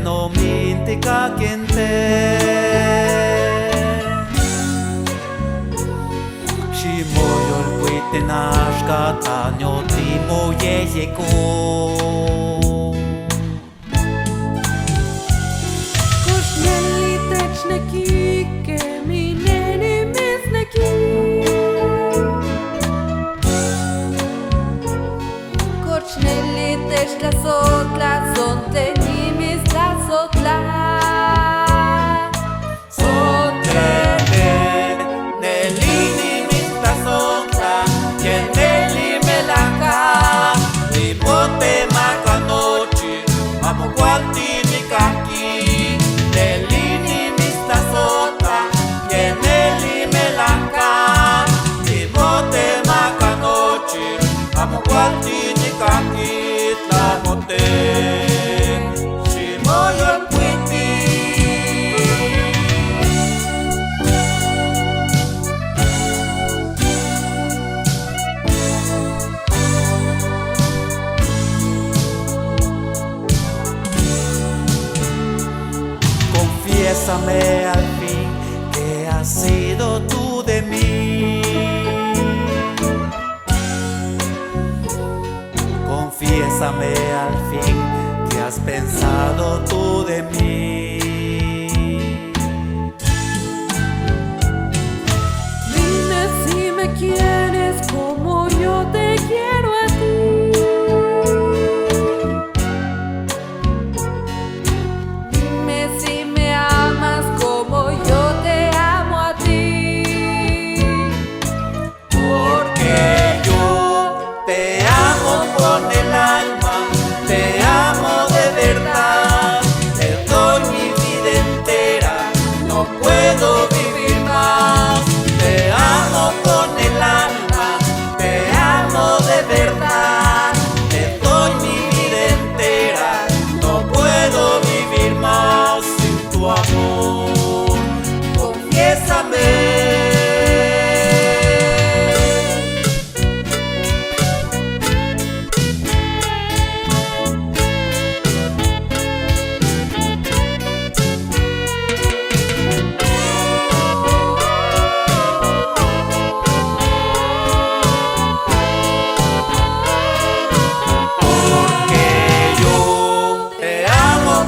no minti kakente Shimoyol puite nashka tanyo timo yeyeko Koshnelli techneki kemineni misneki Koshnelli techla sotla sonteni misla sotla Confiésame al fin que has sido tú de mí. Confiésame al fin que has pensado tú de mí. Dime si me quieres como yo te quiero a ti. Dime si me amas como yo te amo a ti. Porque yo te amo con el alma, te amo de verdad, te doy mi vida entera, no puedo vivir más. Te amo con el alma, te amo de verdad, te doy mi vida entera, no puedo vivir más sin tu amor. Confiésame.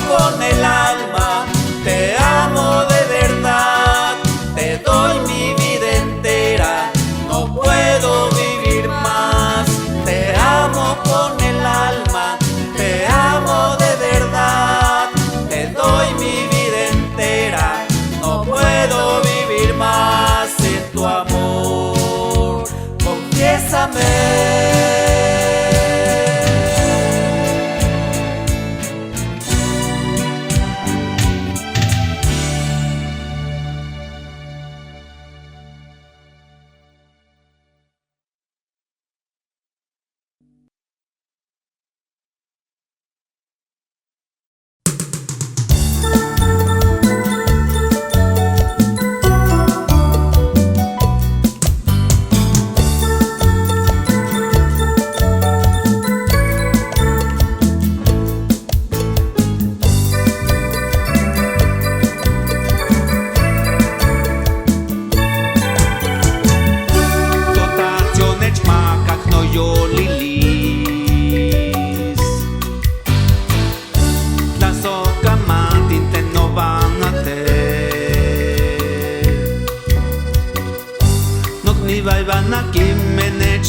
Con el alma, te amo de verdad, te doy mi vida entera, no puedo vivir más. Te amo con el alma, te amo de verdad, te doy mi vida entera, no puedo vivir más sin tu amor. Confiésame.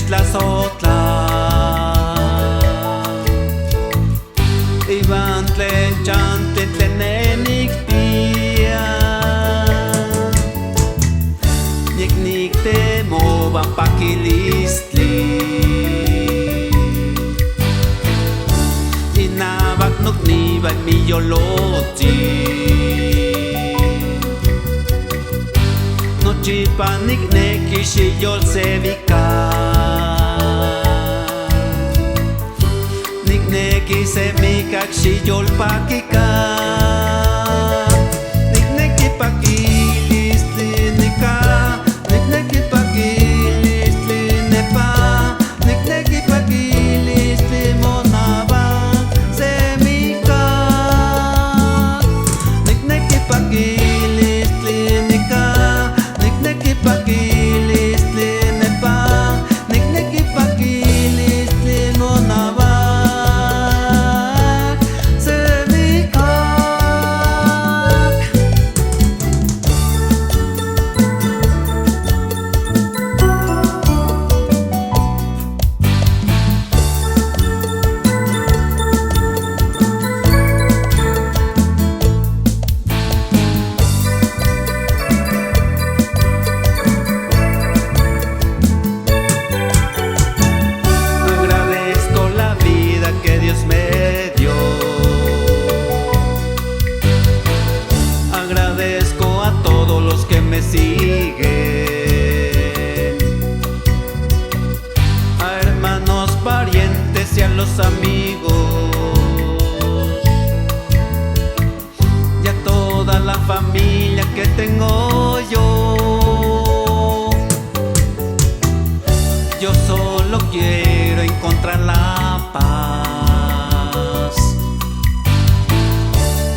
La sotla Ivan tlechante tlenenik pia Nik temo van pakilistli Inabak nuk niva mi yoloti Nochi panik neki shi yol sevika Nikneki se mikak shi yol pakika Nikneki pakilistli nika Nikneki pakilistli nepa Nikneki pakilistli monaba se mika bendiguen, a hermanos, parientes y a los amigos, y a toda la familia que tengo yo. Yo solo quiero encontrar la paz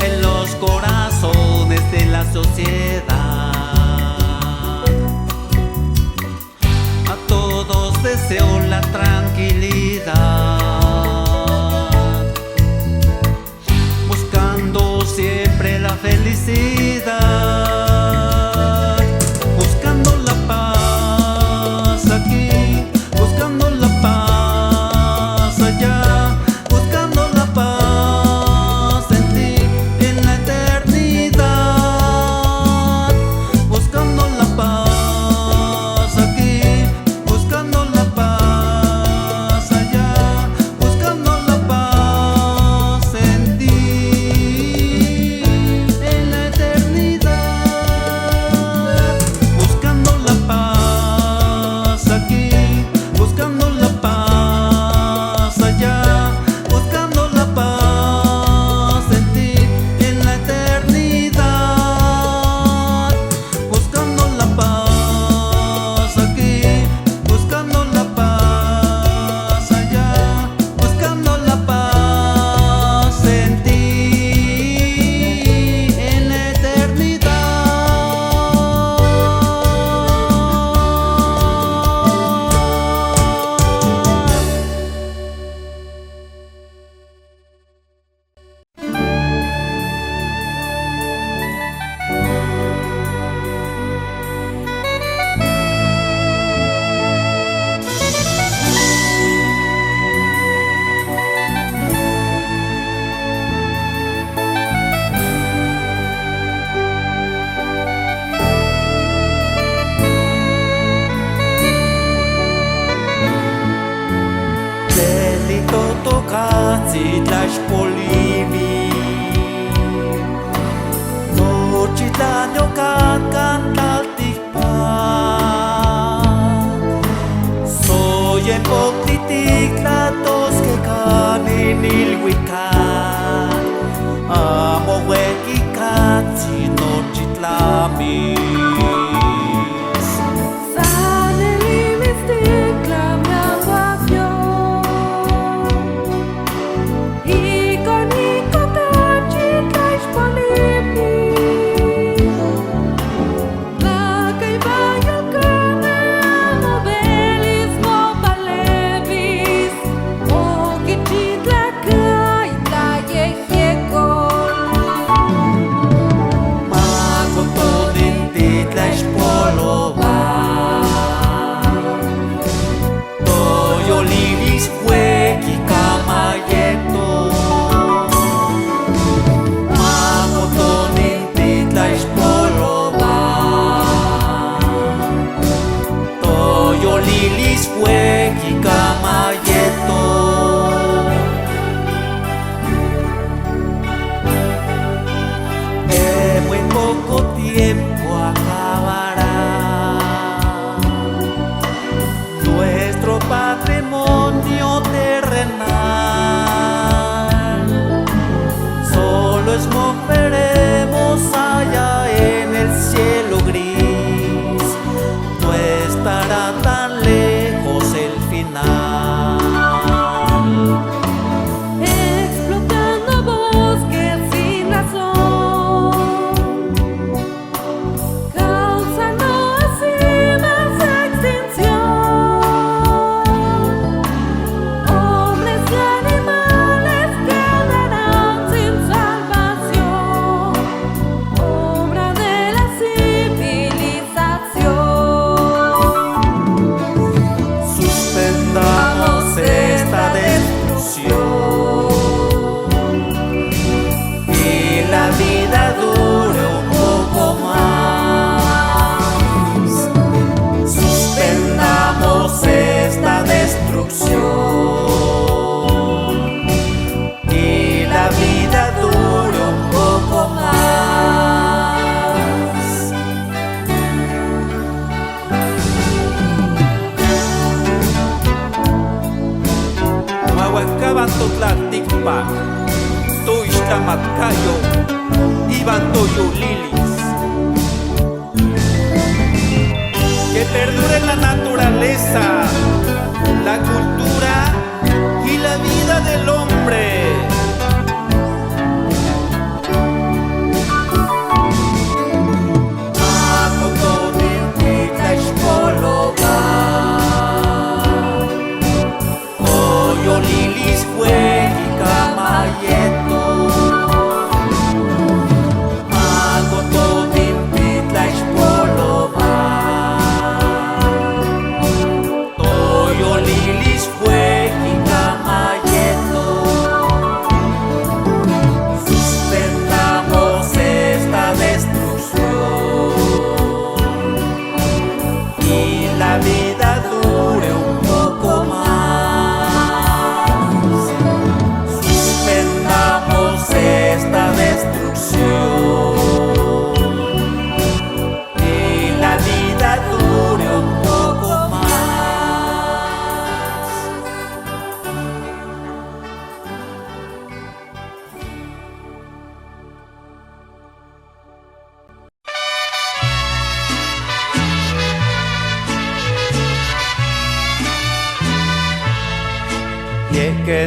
en los corazones de la sociedad. A todos deseo la tranquilidad, buscando siempre la felicidad, buscando la paz aquí, buscando la paz allá, buscando la paz en ti, en la eternidad, buscando la paz aquí, buscando la paz allá, buscando la paz en ti, en la eternidad, buscando la paz aquí, buscando la paz allá, buscando la paz en ti, en la eternidad, buscando la paz aquí, buscando la paz allá, buscando la paz en ti, en la eternidad. Delito tocați lași polivi, noci danio cantal tikpa, soy hipocritic la tos que canin il wicat, amo weki katsi noci tlamis. Saneli stikla miała wio I koniko taci kaś polipi Lakaj bajo kane mobelis mobalevis Oki chitla kaj ta jehiekol Mago todin titlaś polowa, Toyo lilis huequi camayeto. Mago todin titlaś polowa, Toyo lilis huequi camayeto. En muy poco tiempo acabará nuestro patrimonio terrenal. Solo esmoveremos allá en el cielo gris, no estará tan lejos el totlaticpac, tu ixtlamatcayo, Iván Toyulilis. Que perdure la naturaleza, la cultura y la vida del hombre. Lilis fue Kamayeto Mago Todim Pitla Xpolova Toyo Lilis fue Kamayeto. Suspendamos esta destrucción y la vida dure un poco más. Esta destrucción y la vida dure un poco más.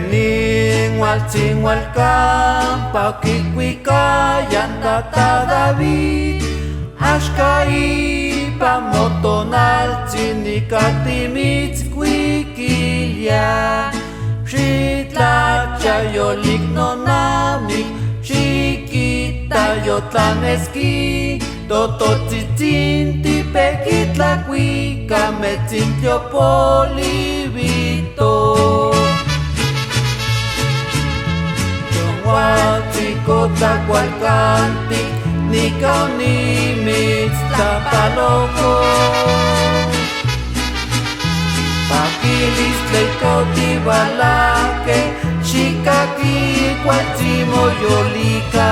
Yekening waltzin walkampa kikwika yantata David Ashka ipa motonaltzin ikatimitz kwikilya Xitla chayolik nonamik Chiquita yotlaneski Tototzitzin tipekitla kwika metzintio polivito Huatzicota cualcanti, ni caunimitz tapaloco. Paquilis tleicotibalaque, chicaqui cualtzimo yolica.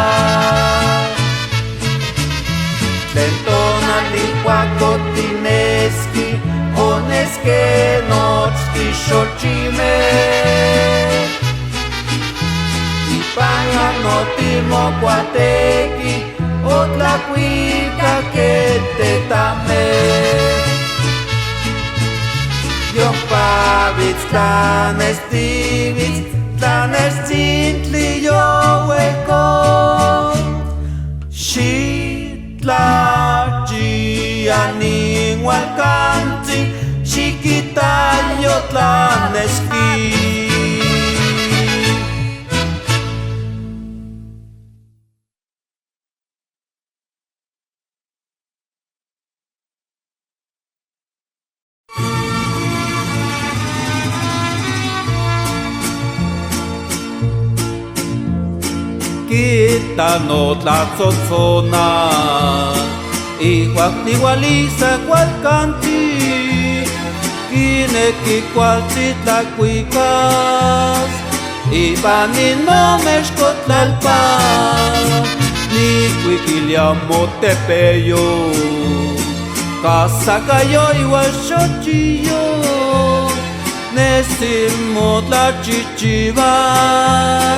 Tentona licuacotineski, onesque nochti xochime. Panga no timo cuateki, otla cuica que te tame. Yo pavitz tlanes tivitz, tlanes cintli yo hueco. Xitla chianin hualcanti, chiquita yo tlaneski. Kita no tlatzotzona Igual igualiza cualcanti Kineki cualtzitlacuicas Ibani no mexcotlalpa Ni cuiquiliamotepeyo Casacayo igual xochillo Nesimo tlachichivar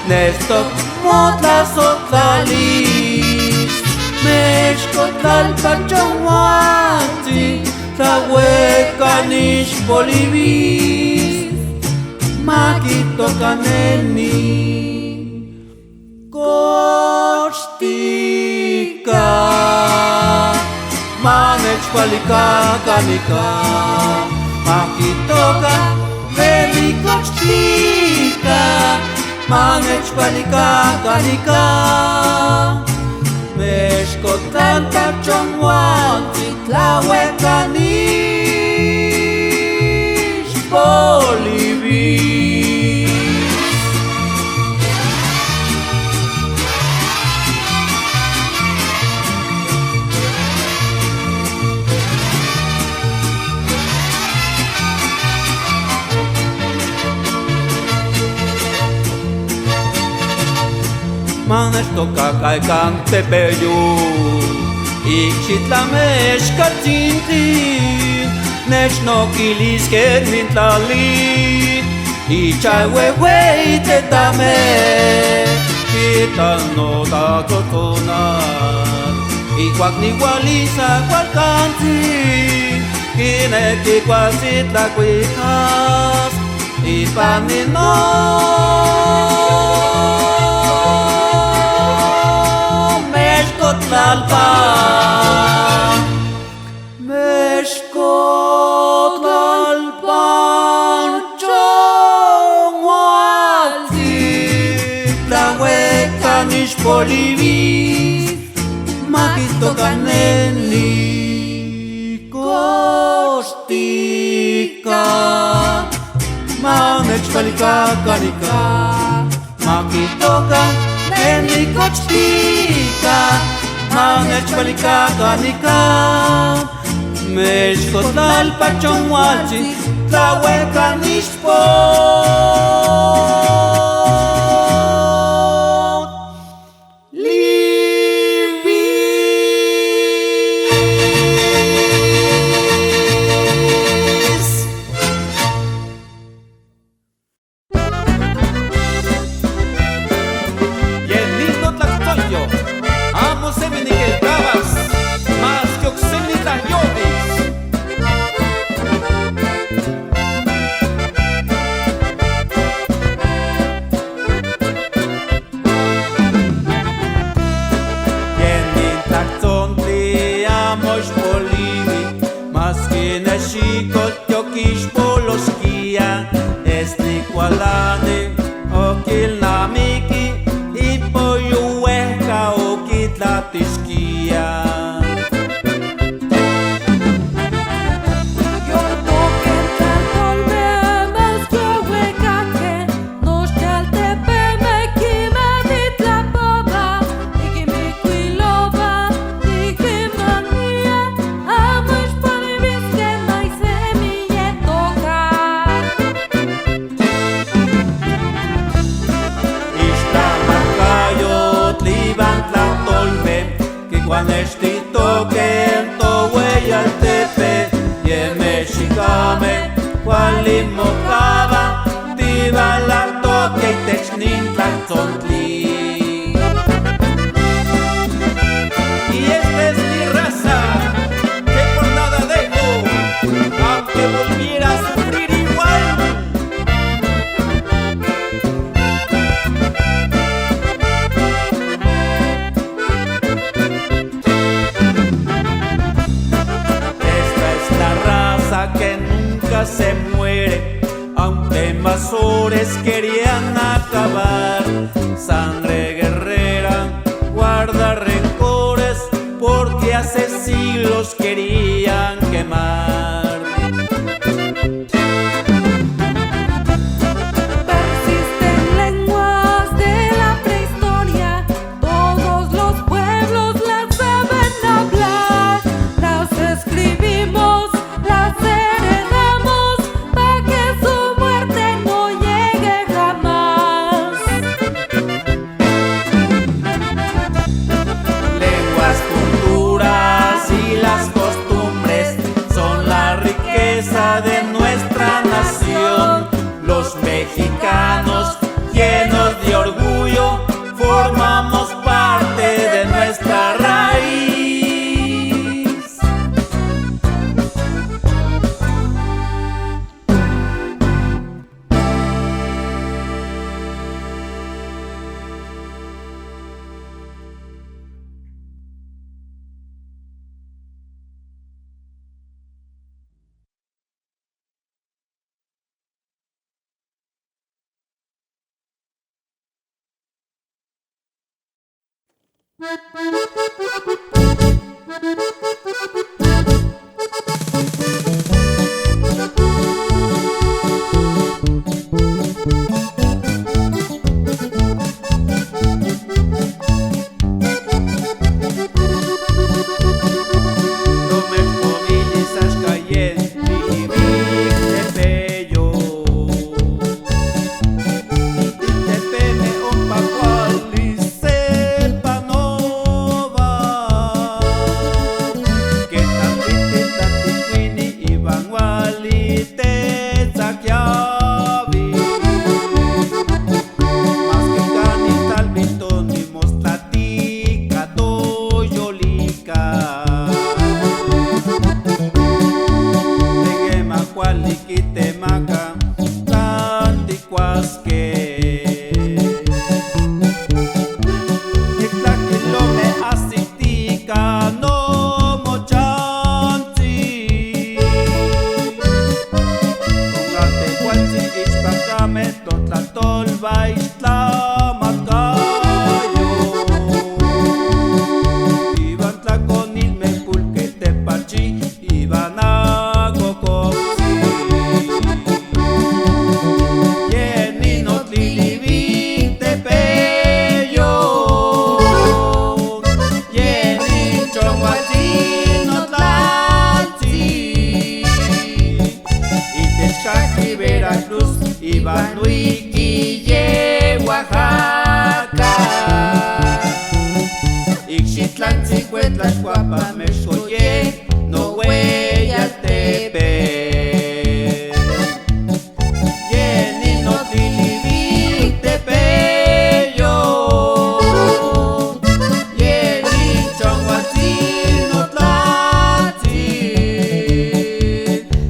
Nestok motla sotlalis Mexcotlalpa chonhuatzi Tlahueca nixpolivis Maquitocaneni Cochtica Manechpalicacanica Maquitoca Velicochtica Manechpalicacanica Mexcotlalpa chonhuatzi Tlahueca nixpolivis Manechtocacaicantepeyú Ixitlamexcatzintli Nechnoquilisquet mintlali y chagüey te dame quitando da totonar y cuacni gualiza cualcanti quine que quasi la cuicas y panino mezcotlalpa Bolivis, makito kaneni kostika, manech palika kanika, makito kaneni kostika, manech palika kanika, mechkotlal pachonhuachi, tlahuecanixpo. Se muere, aunque invasores querían acabar. Sangre guerrera guarda rencores porque hace siglos querían quemar. Persisten lenguas de la prehistoria, todos los pueblos las saben hablar, las escribimos, las de nuestra nación. Los mexicanos, llenos de orgullo, formamos parte de nuestra raíz. Que Huatiquitemaca, Tanticuasque. Nictlaquilome asitica no mochanti. Congate huanti ichpacame totlatolva ichtlamakayo. Iban tlaconilme pulque tepachi, iban a cocopsi. Yenino tlilibin tepeyo. Yenin chonguatzin otlatzi. Itechcaqui Veracruz, iban Huiquille Oaxaca. Ixtitlantzin Cuetlaxcuapa Mexcoye, no Tepe. Yenin otlilibin tepeyo. Yenin chonguatzin otlatzi.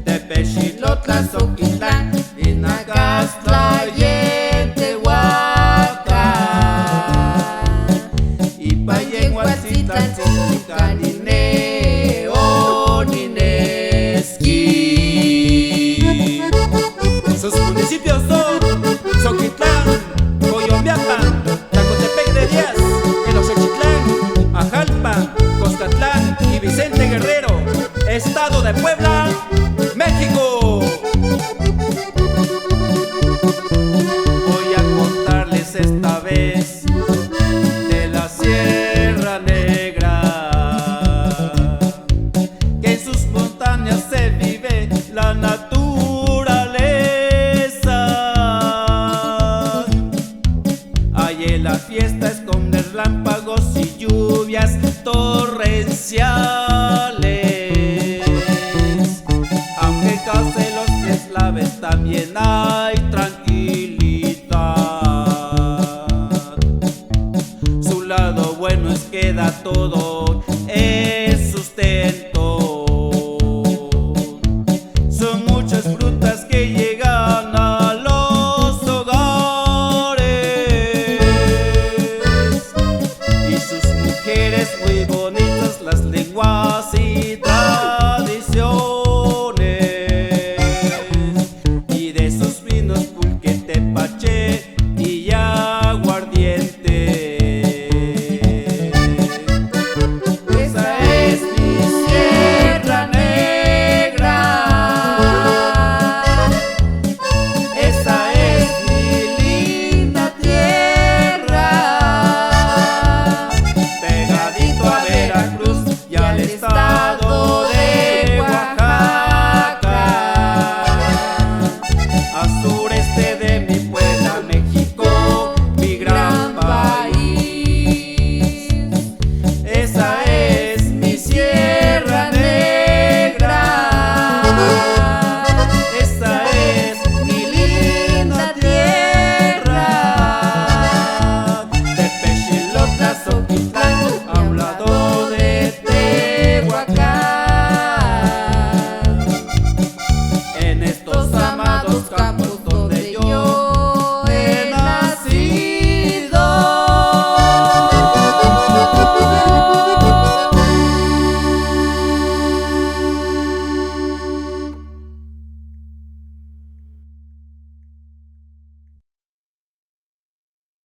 Tepexilotla Zoquitlán, Inacastla Yentehuacán. Ipayen Huatzitlán, Tzintzicanine, Onineski. Sus municipios son Zoquitlán, Coyombiapan, Tlacotepec de Díaz, Tenochtitlán, Ajalpa, Coscatlán y Vicente Guerrero, Estado de Puebla, México. Voy a contarles esta vez de la Sierra Negra, que en sus montañas se vive la naturaleza. Allí la fiesta es con relámpagos y lluvias torrenciales. Aunque cause los deslaves también hay